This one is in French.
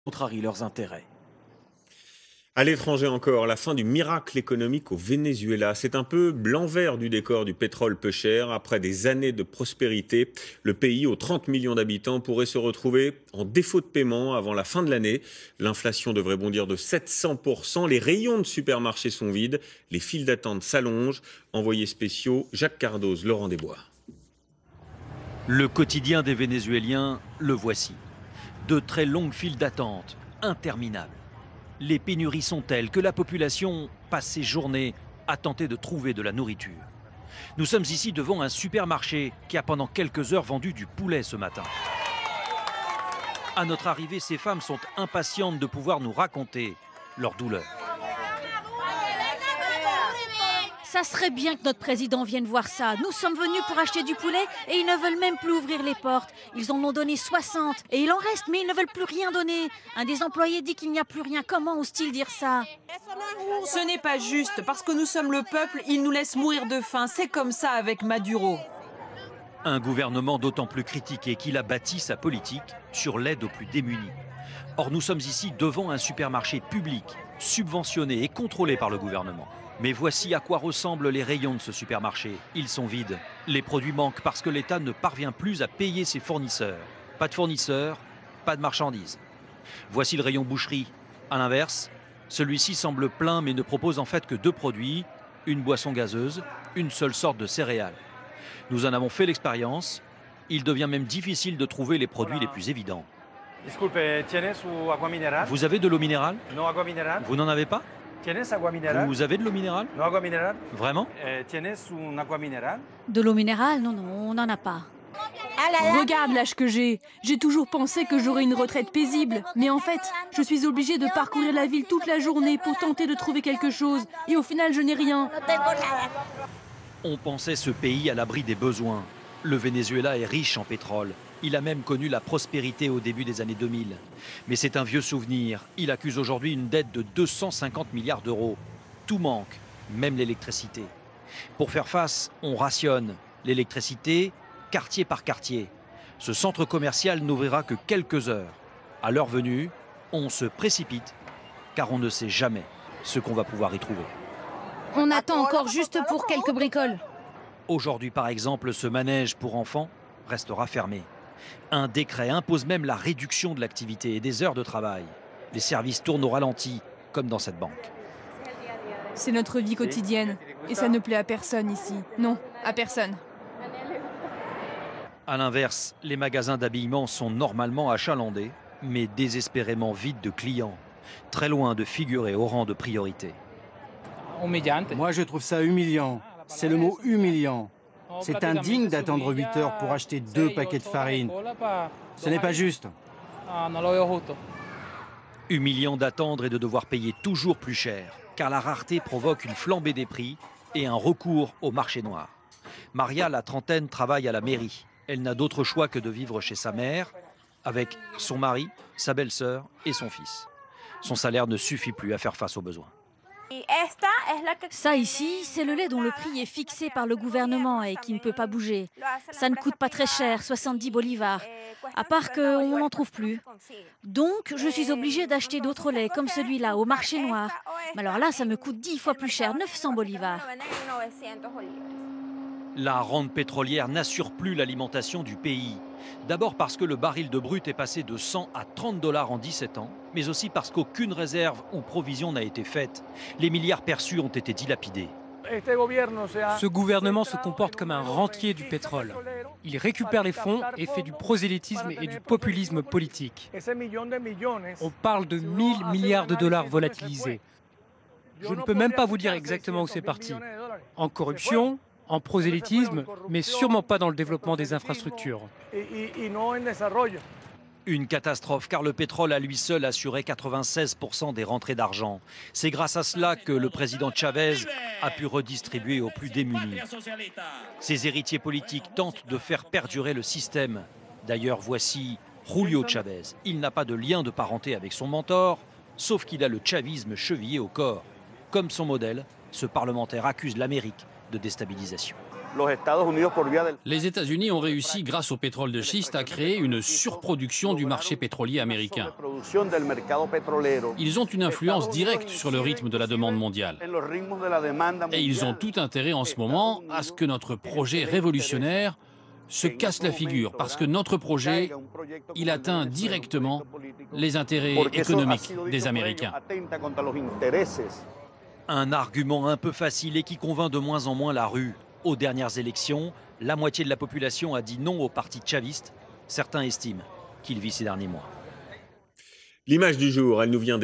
contrarie leurs intérêts. À l'étranger encore, la fin du miracle économique au Venezuela. C'est un peu l'envers du décor du pétrole peu cher. Après des années de prospérité, le pays aux 30 millions d'habitants pourrait se retrouver en défaut de paiement avant la fin de l'année. L'inflation devrait bondir de 700%. Les rayons de supermarchés sont vides. Les files d'attente s'allongent. Envoyés spéciaux, Jacques Cardoz, Laurent Desbois. Le quotidien des Vénézuéliens, le voici. De très longues files d'attente, interminables. Les pénuries sont telles que la population passe ses journées à tenter de trouver de la nourriture. Nous sommes ici devant un supermarché qui a pendant quelques heures vendu du poulet ce matin. À notre arrivée, ces femmes sont impatientes de pouvoir nous raconter leur douleur. Ça serait bien que notre président vienne voir ça. Nous sommes venus pour acheter du poulet et ils ne veulent même plus ouvrir les portes. Ils en ont donné 60 et il en reste, mais ils ne veulent plus rien donner. Un des employés dit qu'il n'y a plus rien. Comment ose-t-il dire ça? Ce n'est pas juste, parce que nous sommes le peuple, ils nous laissent mourir de faim. C'est comme ça avec Maduro. Un gouvernement d'autant plus critiqué qu'il a bâti sa politique sur l'aide aux plus démunis. Or, nous sommes ici devant un supermarché public, subventionné et contrôlé par le gouvernement. Mais voici à quoi ressemblent les rayons de ce supermarché. Ils sont vides. Les produits manquent parce que l'État ne parvient plus à payer ses fournisseurs. Pas de fournisseurs, pas de marchandises. Voici le rayon boucherie. À l'inverse, celui-ci semble plein mais ne propose en fait que deux produits, une boisson gazeuse, une seule sorte de céréales. Nous en avons fait l'expérience. Il devient même difficile de trouver les produits les plus évidents. Disculpe, ¿tienes su agua mineral? Vous avez de l'eau minérale? No agua mineral. Vous n'en avez pas? ¿Tienes agua mineral? Vous avez de l'eau minérale? No agua mineral. Vraiment? ¿Tienes un agua mineral? De l'eau minérale? Non, on n'en a pas. Regarde l'âge que j'ai. J'ai toujours pensé que j'aurais une retraite paisible. Mais en fait, je suis obligée de parcourir la ville toute la journée pour tenter de trouver quelque chose. Et au final, je n'ai rien. On pensait ce pays à l'abri des besoins. Le Venezuela est riche en pétrole. Il a même connu la prospérité au début des années 2000. Mais c'est un vieux souvenir. Il accuse aujourd'hui une dette de 250 milliards d'euros. Tout manque, même l'électricité. Pour faire face, on rationne l'électricité quartier par quartier. Ce centre commercial n'ouvrira que quelques heures. À l'heure venue, on se précipite car on ne sait jamais ce qu'on va pouvoir y trouver. On attend encore juste pour quelques bricoles. Aujourd'hui, par exemple, ce manège pour enfants restera fermé. Un décret impose même la réduction de l'activité et des heures de travail. Les services tournent au ralenti, comme dans cette banque. C'est notre vie quotidienne. Et ça ne plaît à personne ici. Non, à personne. À l'inverse, les magasins d'habillement sont normalement achalandés, mais désespérément vides de clients, très loin de figurer au rang de priorité. Moi, je trouve ça humiliant. C'est le mot humiliant. C'est indigne d'attendre 8 heures pour acheter 2 paquets de farine. Ce n'est pas juste. Humiliant d'attendre et de devoir payer toujours plus cher, car la rareté provoque une flambée des prix et un recours au marché noir. Maria, la trentaine, travaille à la mairie. Elle n'a d'autre choix que de vivre chez sa mère, avec son mari, sa belle-sœur et son fils. Son salaire ne suffit plus à faire face aux besoins. Ça ici, c'est le lait dont le prix est fixé par le gouvernement et qui ne peut pas bouger. Ça ne coûte pas très cher, 70 bolivars, à part qu'on n'en trouve plus. Donc, je suis obligée d'acheter d'autres laits, comme celui-là, au marché noir. Mais alors là, ça me coûte 10 fois plus cher, 900 bolivars. La rente pétrolière n'assure plus l'alimentation du pays. D'abord parce que le baril de brut est passé de 100 à 30 dollars en 17 ans, mais aussi parce qu'aucune réserve ou provision n'a été faite. Les milliards perçus ont été dilapidés. Ce gouvernement se comporte comme un rentier du pétrole. Il récupère les fonds et fait du prosélytisme et du populisme politique. On parle de 1000 milliards de dollars volatilisés. Je ne peux même pas vous dire exactement où c'est parti. En corruption, en prosélytisme, mais sûrement pas dans le développement des infrastructures. Une catastrophe, car le pétrole à lui seul assurait 96% des rentrées d'argent. C'est grâce à cela que le président Chavez a pu redistribuer aux plus démunis. Ses héritiers politiques tentent de faire perdurer le système. D'ailleurs, voici Julio Chavez. Il n'a pas de lien de parenté avec son mentor, sauf qu'il a le chavisme chevillé au corps. Comme son modèle, ce parlementaire accuse l'Amérique de déstabilisation. Les États-Unis ont réussi, grâce au pétrole de schiste, à créer une surproduction du marché pétrolier américain. Ils ont une influence directe sur le rythme de la demande mondiale. Et ils ont tout intérêt en ce moment à ce que notre projet révolutionnaire se casse la figure, parce que notre projet, il atteint directement les intérêts économiques des Américains. Un argument un peu facile et qui convainc de moins en moins la rue. Aux dernières élections, la moitié de la population a dit non au parti chaviste. Certains estiment qu'il vit ces derniers mois. L'image du jour, elle nous vient